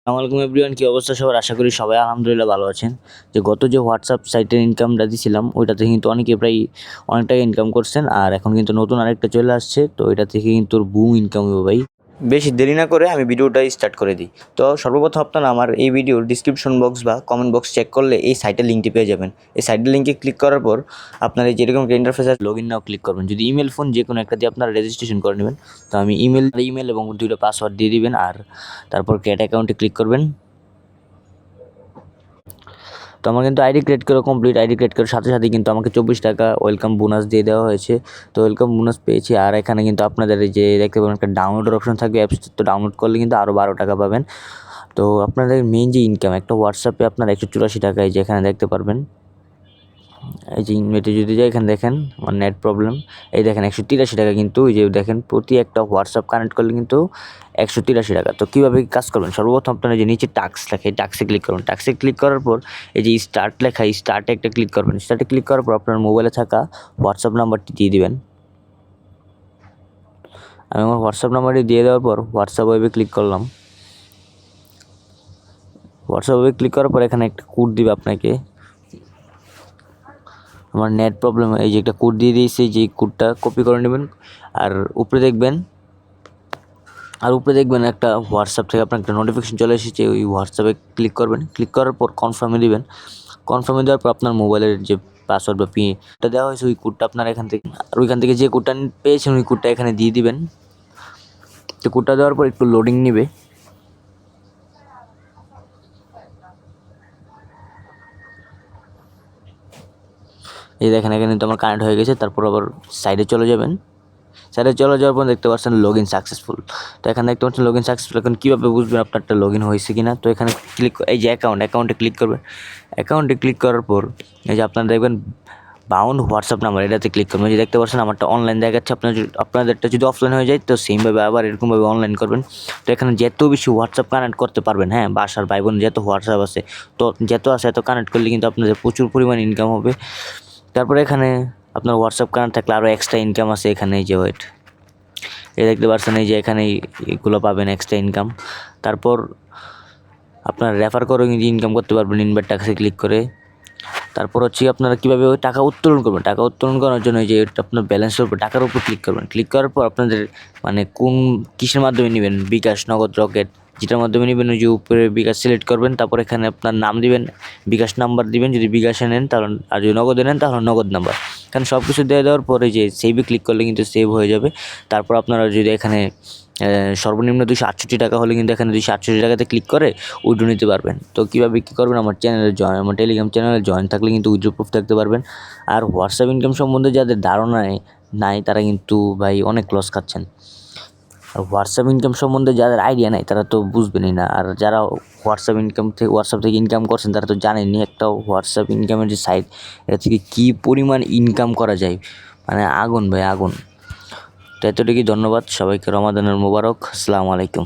আসসালামু আলাইকুম এভরিওয়ান, কি অবস্থা সবার? আশা করি সবাই আলহামদুলিল্লাহ ভালো আছেন। গত যে হোয়াটসঅ্যাপ সাইটের ইনকামটা দিছিলাম ওইটাতে কিন্তু অনেকে প্রায় অনেক টাকা ইনকাম করছেন, আর এখন কিন্তু নতুন আরেকটা চলে আসছে, তো এটা থেকে কিন্তু বুম ইনকাম হবে ভাই। বেশি দেরি না করে আমি ভিডিওটা স্টার্ট করে দিই। তো সর্বপ্রথম আপনারা আমার এই ভিডিওর ডিসক্রিপশন বক্স বা কমেন্ট বক্স চেক করলে এই সাইটের লিঙ্কটি পেয়ে যাবেন। এই সাইটের লিঙ্কে ক্লিক করার পর আপনার যেরকম একটা ইন্টারফেস আছে, লগ ইন নাও ক্লিক করবেন। যদি ইমেল ফোন যে কোনো একটা দিয়ে আপনারা রেজিস্ট্রেশন করে নেবেন। তো আমি ইমেল এবং 2টা পাসওয়ার্ড দিয়ে দিবেন, আর তারপর ক্রিয়েট অ্যাকাউন্টে ক্লিক করবেন। তো আমার কিন্তু আইডি ক্রিয়েট করা কমপ্লিট। আইডি ক্রিয়েট করার সাথে সাথে কিন্তু আমাকে 24 টাকা ওয়েলকাম বোনাস দিয়ে দেওয়া হয়েছে। তো ওয়েলকাম বোনাস পেয়েছি। আর এখানে কিন্তু আপনাদের যে দেখতে পাবেন একটা ডাউনলোডের অপশন থাকবে অ্যাপস, তো ডাউনলোড করলে কিন্তু আরও 12 টাকা পাবেন। তো আপনাদের মেইন যে ইনকাম, একটা হোয়াটসঅ্যাপে আপনার 184 টাকায় যেখানে দেখতে পারবেন, এই যে ইনভেটে যদি যাই এখানে দেখেন আমার নেট প্রবলেম, এই দেখেন 183 টাকা, কিন্তু এই যে দেখেন প্রতি একটা হোয়াটসঅ্যাপ কানেক্ট করলে কিন্তু 183 টাকা। তো কীভাবে কাজ করবেন, সর্বপ্রথম আপনারা যে নিচে টাস্ক লেখা, এই টাস্কে ক্লিক করুন। টাস্কে ক্লিক করার পর এই যে স্টার্ট লেখা, এই স্টার্টে একটা ক্লিক করবেন। স্টার্টে ক্লিক করার পর আপনার মোবাইলে থাকা হোয়াটসঅ্যাপ নাম্বারটি দিয়ে দিবেন। আমি আমার হোয়াটসঅ্যাপ নাম্বারটি দিয়ে দেওয়ার পর হোয়াটসঅ্যাপ ওয়েবে ক্লিক করলাম। হোয়াটসঅ্যাপ ওয়েবে ক্লিক করার পর এখানে একটা কোড দিবে আপনাকে। আমার নেট প্রবলেম, এই যে একটা কোড দিয়ে দিয়েছি, যে কোডটা কপি করে নেবেন। আর উপরে দেখবেন একটা হোয়াটসঅ্যাপ থেকে আপনার একটা নোটিফিকেশন চলে এসেছে, ওই হোয়াটসঅ্যাপে ক্লিক করবেন। ক্লিক করার পর কনফার্মে দিবেন। কনফার্মে দেওয়ার পর আপনার মোবাইলের যে পাসওয়ার্ড বা পিনটা দেওয়া হয়েছে, ওই কোডটা আপনার এখান থেকে, আর ওইখান থেকে যে কোডটা পেয়েছেন ওই কোডটা এখানে দিয়ে দিবেন। তো কোডটা দেওয়ার পর একটু লোডিং নেবে। এই দেখেন এখানে কিন্তু আমার কানেক্ট হয়ে গেছে। তারপর আবার সাইডে চলে যাবেন। সাইডে চলে যাওয়ার পর দেখতে পাচ্ছেন লগ ইন সাকসেসফুল। তো এখানে দেখতে পাচ্ছেন লগ ইন সাকসেসফুল। এখন কীভাবে বুঝবেন আপনারটা লগ ইন হয়েছে কি না? তো এখানে এই যে অ্যাকাউন্টে ক্লিক করবেন। অ্যাকাউন্টে ক্লিক করার পর এই যে আপনারা দেখবেন বাউন্ড হোয়াটসঅ্যাপ নাম্বার, এটাতে ক্লিক করবেন। যে দেখতে পাচ্ছেন আমারটা অনলাইন দেখাচ্ছে, আপনাদেরটা যদি অফলাইন হয়ে যায় তো সেমভাবে আবার এরকমভাবে অনলাইন করবেন। তো এখানে যত বেশি হোয়াটসঅ্যাপ কানেক্ট করতে পারবেন, হ্যাঁ, বাসার ভাই বোন যত হোয়াটসঅ্যাপ আছে, তো যত আছে এত কানেক্ট করলে কিন্তু আপনাদের প্রচুর পরিমাণ ইনকাম হবে। তারপরে এখানে আপনার হোয়াটসঅ্যাপ কানেক্ট থাকলে আরও এক্সট্রা ইনকাম আছে। এখানে এই যে এই দেখতে পাচ্ছেন, এই যে এখানে এগুলো পাবেন এক্সট্রা ইনকাম। তারপর আপনার রেফার করে ইনকাম করতে পারবেন ইনভাইট টাক্সে ক্লিক করে। তারপর হচ্ছে আপনারা কীভাবে ওই টাকা উত্তোলন করবেন। টাকা উত্তোলন করার জন্য এই যে আপনার ব্যালেন্সের উপর, টাকার উপর ক্লিক করবেন। ক্লিক করার পর আপনাদের মানে কিসের মাধ্যমে নেবেন, বিকাশ, নগদ, রকেট, যেটার মাধ্যমে নেবেন ওই যে উপরে বিকাশ সিলেক্ট করবেন। তারপর এখানে আপনার নাম দিবেন, বিকাশ নাম্বার দিবেন যদি বিকাশে নেন তাহলে, আর যদি নগদে নেন তাহলে নগদ নাম্বার। এখানে সব কিছু দিয়ে দেওয়ার পরে যে সেভে ক্লিক করলে কিন্তু সেভ হয়ে যাবে। তারপর আপনারা যদি এখানে সর্বনিম্ন 268 টাকা হলে কিন্তু এখানে 268 টাকাতে ক্লিক করে উইড্রো নিতে পারবেন। তো কীভাবে কী করবেন, আমার টেলিগ্রাম চ্যানেলে জয়েন থাকলে কিন্তু উইড্রো প্রুফ থাকতে পারবেন। আর হোয়াটসঅ্যাপ ইনকাম সম্বন্ধে যাদের ধারণা নাই তারা কিন্তু ভাই অনেক লস খাচ্ছেন। আর হোয়াটসঅ্যাপ ইনকাম সম্বন্ধে যাদের আইডিয়া নাই তারা তো বুঝবেনই না। আর যারা হোয়াটসঅ্যাপ থেকে ইনকাম করছেন তারা তো জানেনই একটা হোয়াটসঅ্যাপ ইনকামের যে সাইট, এটা থেকে কী পরিমাণ ইনকাম করা যায়, মানে আগুন ভাই আগুন। তো এতটুকুই, ধন্যবাদ সবাইকে, রমাদানের মোবারক, আসসালামু আলাইকুম।